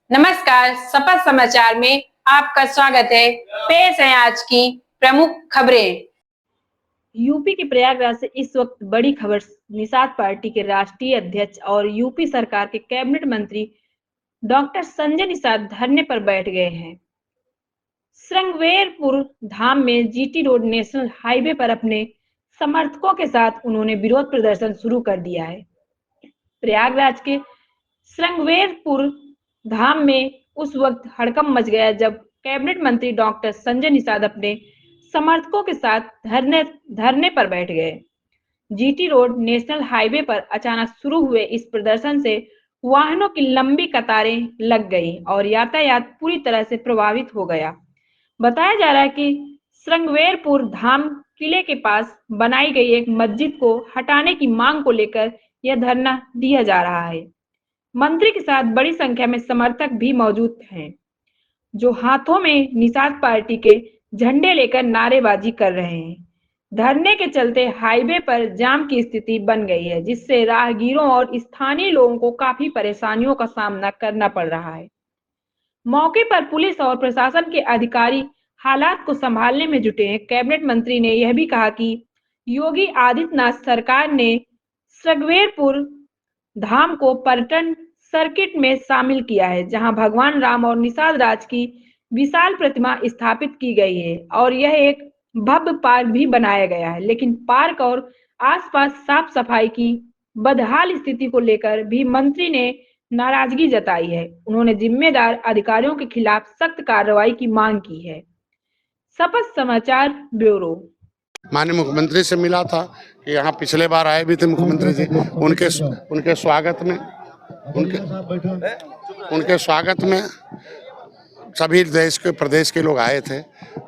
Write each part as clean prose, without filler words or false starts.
नमस्कार, सपा समाचार में आपका स्वागत है। पेश है आज की प्रमुख खबरें। यूपी के प्रयागराज से इस वक्त बड़ी खबर। निषाद पार्टी के राष्ट्रीय अध्यक्ष और यूपी सरकार के कैबिनेट मंत्री डॉक्टर संजय निषाद धरने पर बैठ गए हैं। श्रृंगवेरपुर धाम में जीटी रोड नेशनल हाईवे पर अपने समर्थकों के साथ उन्होंने विरोध प्रदर्शन शुरू कर दिया है। प्रयागराज के श्रृंगवेरपुर धाम में उस वक्त हड़कंप मच गया जब कैबिनेट मंत्री डॉक्टर संजय निषाद अपने समर्थकों के साथ धरने पर बैठ गए। जीटी रोड नेशनल हाईवे पर अचानक शुरू हुए इस प्रदर्शन से वाहनों की लंबी कतारें लग गई और यातायात पूरी तरह से प्रभावित हो गया। बताया जा रहा है कि श्रृंगवेरपुर धाम किले के पास बनाई गई एक मस्जिद को हटाने की मांग को लेकर यह धरना दिया जा रहा है। मंत्री के साथ बड़ी संख्या में समर्थक भी मौजूद हैं, जो हाथों में निषाद पार्टी के झंडे लेकर नारेबाजी कर रहे हैं। धरने के चलते हाईवे पर जाम की स्थिति बन गई है, जिससे राहगीरों और स्थानीय लोगों को काफी परेशानियों का सामना करना पड़ रहा है। मौके पर पुलिस और प्रशासन के अधिकारी हालात को संभालने में जुटे हैं। कैबिनेट मंत्री ने यह भी कहा कि योगी आदित्यनाथ सरकार ने श्रृंगवेरपुर धाम को पर्यटन सर्किट में शामिल किया है, जहां भगवान राम और निषाद राज की विशाल प्रतिमा स्थापित की गई है और यह एक भव्य पार्क भी बनाया गया है। लेकिन पार्क और आसपास साफ सफाई की बदहाल स्थिति को लेकर भी मंत्री ने नाराजगी जताई है। उन्होंने जिम्मेदार अधिकारियों के खिलाफ सख्त कार्रवाई की मांग की है। सपा समाचार ब्यूरो। माननीय मुख्यमंत्री से मिला था कि यहाँ पिछले बार आए भी थे मुख्यमंत्री जी। उनके स्वागत में सभी देश के प्रदेश के लोग आए थे।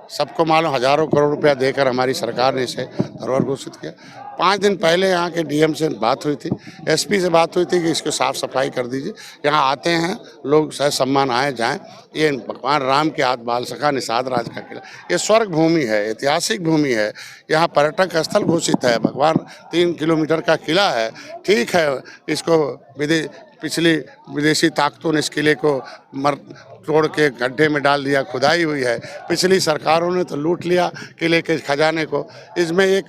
सबको मालूम हजारों करोड़ रुपया देकर हमारी सरकार ने इसे धरोहर घोषित किया। 5 दिन पहले यहाँ के डीएम से बात हुई थी, एसपी से बात हुई थी कि इसको साफ सफाई कर दीजिए। यहाँ आते हैं लोग सह सम्मान आए जाएं। ये भगवान राम के हाथ बाल सखा निषाद राज का किला, ये स्वर्ग भूमि है, ऐतिहासिक भूमि है। यहाँ पर्यटक स्थल घोषित है। भगवान 3 किलोमीटर का किला है। ठीक है, इसको पिछली विदेशी ताकतों ने इस किले को तोड़ के गड्ढे में डाल दिया, खुदाई हुई है। पिछली सरकारों ने तो लूट लिया किले के खजाने को। इसमें एक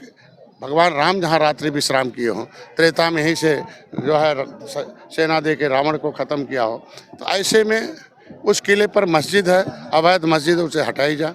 भगवान राम जहाँ रात्रि विश्राम किए हों, त्रेता में ही से जो है सेना दे के रावण को ख़त्म किया हो, तो ऐसे में उस किले पर मस्जिद है, अवैध मस्जिद, उसे हटाई जा।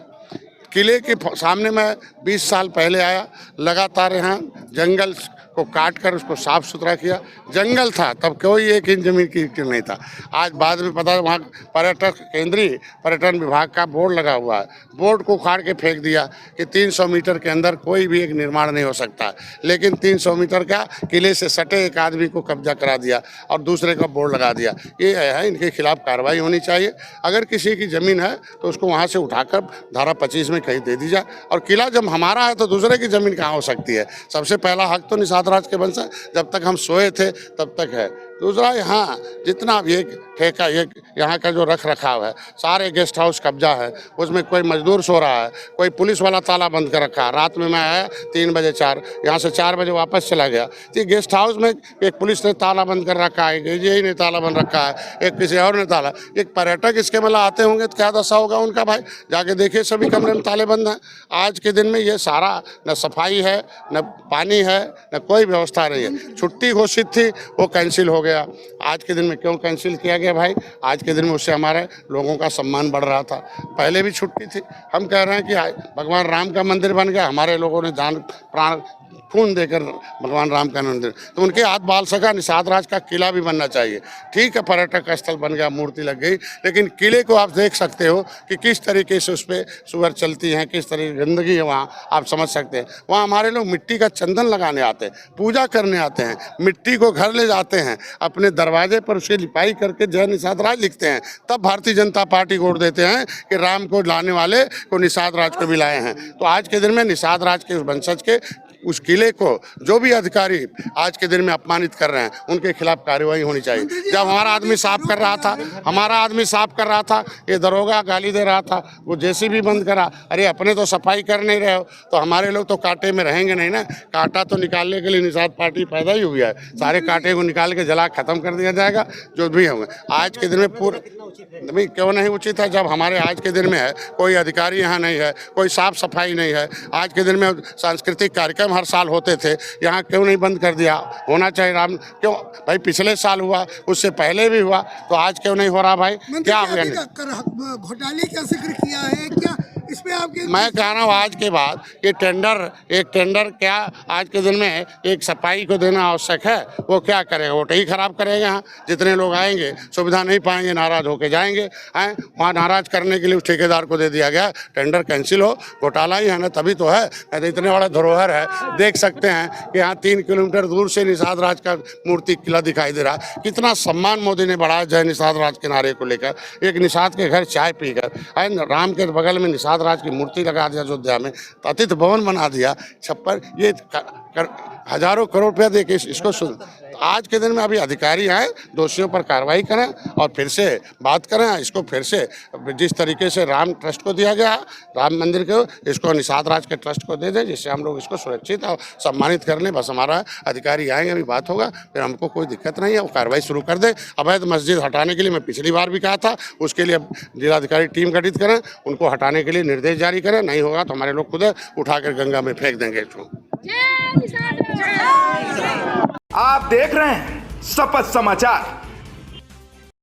किले के सामने मैं 20 साल पहले आया, लगातार यहाँ जंगल को काट कर उसको साफ सुथरा किया। जंगल था तब, कोई 1 इंच जमीन की नहीं था। आज बाद में पता वहाँ केंद्रीय पर्यटन विभाग का बोर्ड लगा हुआ है। बोर्ड को उखाड़ के फेंक दिया कि 300 मीटर के अंदर कोई भी एक निर्माण नहीं हो सकता। लेकिन 300 मीटर का किले से सटे एक आदमी को कब्जा करा दिया और दूसरे का बोर्ड लगा दिया। ये है, इनके खिलाफ कार्रवाई होनी चाहिए। अगर किसी की ज़मीन है तो उसको वहाँ से उठाकर धारा 25 में कहीं दे दी जाए। और किला जब हमारा है तो दूसरे की ज़मीन कहाँ हो सकती है? सबसे पहला हक तो निषाद राज के वंश है। जब तक हम सोए थे तब तक है। दूसरा, यहाँ जितना भी एक ठेका, एक यहाँ का जो रख रखाव है, सारे गेस्ट हाउस कब्जा है। उसमें कोई मजदूर सो रहा है, कोई पुलिस वाला ताला बंद कर रखा है। रात में मैं आया 3 बजे 4, यहाँ से 4 बजे वापस चला गया। तो गेस्ट हाउस में एक पुलिस ने ताला बंद कर रखा है, यही ने ताला बंद रखा है, एक किसी और ने ताला। एक पर्यटक इसके मतलब आते होंगे तो क्या दशा होगा उनका भाई? जाके देखिए, सभी कमरे में ताले बंद हैं। आज के दिन में ये सारा न सफाई है, न पानी है, न कोई व्यवस्था नहीं है। छुट्टी घोषित थी, वो कैंसिल हो गया। आज के दिन में क्यों कैंसिल किया गया भाई? आज के दिन में उससे हमारे लोगों का सम्मान बढ़ रहा था। पहले भी छुट्टी थी। हम कह रहे हैं कि भगवान राम का मंदिर बन गया, हमारे लोगों ने जान प्राण खून देकर भगवान राम का मंदिर, तो उनके हाथ बाल सका निषाद राज का किला भी बनना चाहिए। ठीक है, पर्यटक स्थल बन गया, मूर्ति लग गई, लेकिन किले को आप देख सकते हो कि किस तरीके से उस पर सुअर चलती हैं, किस तरह की गंदगी है वहाँ, आप समझ सकते हैं। वहाँ हमारे लोग मिट्टी का चंदन लगाने आते हैं, पूजा करने आते हैं, मिट्टी को घर ले जाते हैं, अपने दरवाजे पर उसकी लिपाई करके जय निषाद राज लिखते हैं। तब भारतीय जनता पार्टी को वोट देते हैं कि राम को लाने वाले को निषाद राज को भी लाए हैं। तो आज के दिन में निषाद राज के वंशज के उस किले को जो भी अधिकारी आज के दिन में अपमानित कर रहे हैं, उनके खिलाफ कार्रवाई होनी चाहिए। जब हमारा आदमी साफ कर रहा था, ये दरोगा गाली दे रहा था, वो जेसीबी बंद करा। अरे अपने तो सफाई कर नहीं रहे हो, तो हमारे लोग तो कांटे में रहेंगे नहीं ना। कांटा तो निकालने के लिए निषाद पार्टी पैदा ही हुई है। सारे कांटे को निकाल के जला खत्म कर दिया जाएगा, जो भी होंगे। आज के दिन में पूरा नहीं, क्यों नहीं उचित है? जब हमारे आज के दिन में है, कोई अधिकारी यहाँ नहीं है, कोई साफ सफाई नहीं है। आज के दिन में सांस्कृतिक कार्यक्रम हर साल होते थे, यहाँ क्यों नहीं बंद कर दिया? होना चाहिए। राम क्यों भाई, पिछले साल हुआ, उससे पहले भी हुआ, तो आज क्यों नहीं हो रहा भाई? क्या हो गया? घोटाले का जिक्र किया है क्या इस पे आपके? मैं कह रहा हूँ आज के बाद ये एक टेंडर क्या आज के दिन में एक सफाई को देना आवश्यक है? वो क्या करेगा? वो ही खराब करेगा। यहाँ जितने लोग आएंगे सुविधा नहीं पाएंगे, नाराज होके जाएंगे। हैं वहाँ नाराज करने के लिए उस ठेकेदार को दे दिया गया, टेंडर कैंसिल हो। घोटाला ही है ना, तभी तो है। तो इतने बड़ा धरोहर है, देख सकते हैं कि यहाँ 3 किलोमीटर दूर से निषाद राज का मूर्ति किला दिखाई दे रहा। कितना सम्मान मोदी ने बढ़ाया जय निषाद राज के नारे को लेकर। एक निषाद के घर चाय पीकर, राम के बगल में निषाद राज की मूर्ति लगा दिया अयोध्या में, अतिथि भवन बना दिया। छप्पर ये हजारों करोड़ रुपया दे के इसको सुन। आज के दिन में अभी अधिकारी आए, दोषियों पर कार्रवाई करें और फिर से बात करें। इसको फिर से जिस तरीके से राम ट्रस्ट को दिया गया, राम मंदिर को, इसको निषाद राज के ट्रस्ट को दे दें, जिससे हम लोग इसको सुरक्षित और सम्मानित कर लें। बस हमारा अधिकारी आएंगे, अभी बात होगा, फिर हमको कोई दिक्कत नहीं है, वो कार्रवाई शुरू कर दें। अवैध मस्जिद हटाने के लिए मैं पिछली बार भी कहा था, उसके लिए जिलाधिकारी टीम गठित करें, उनको हटाने के लिए निर्देश जारी करें। नहीं होगा तो हमारे लोग खुद उठाकर गंगा में फेंक देंगे इसको। आप देख रहे हैं शपथ समाचार।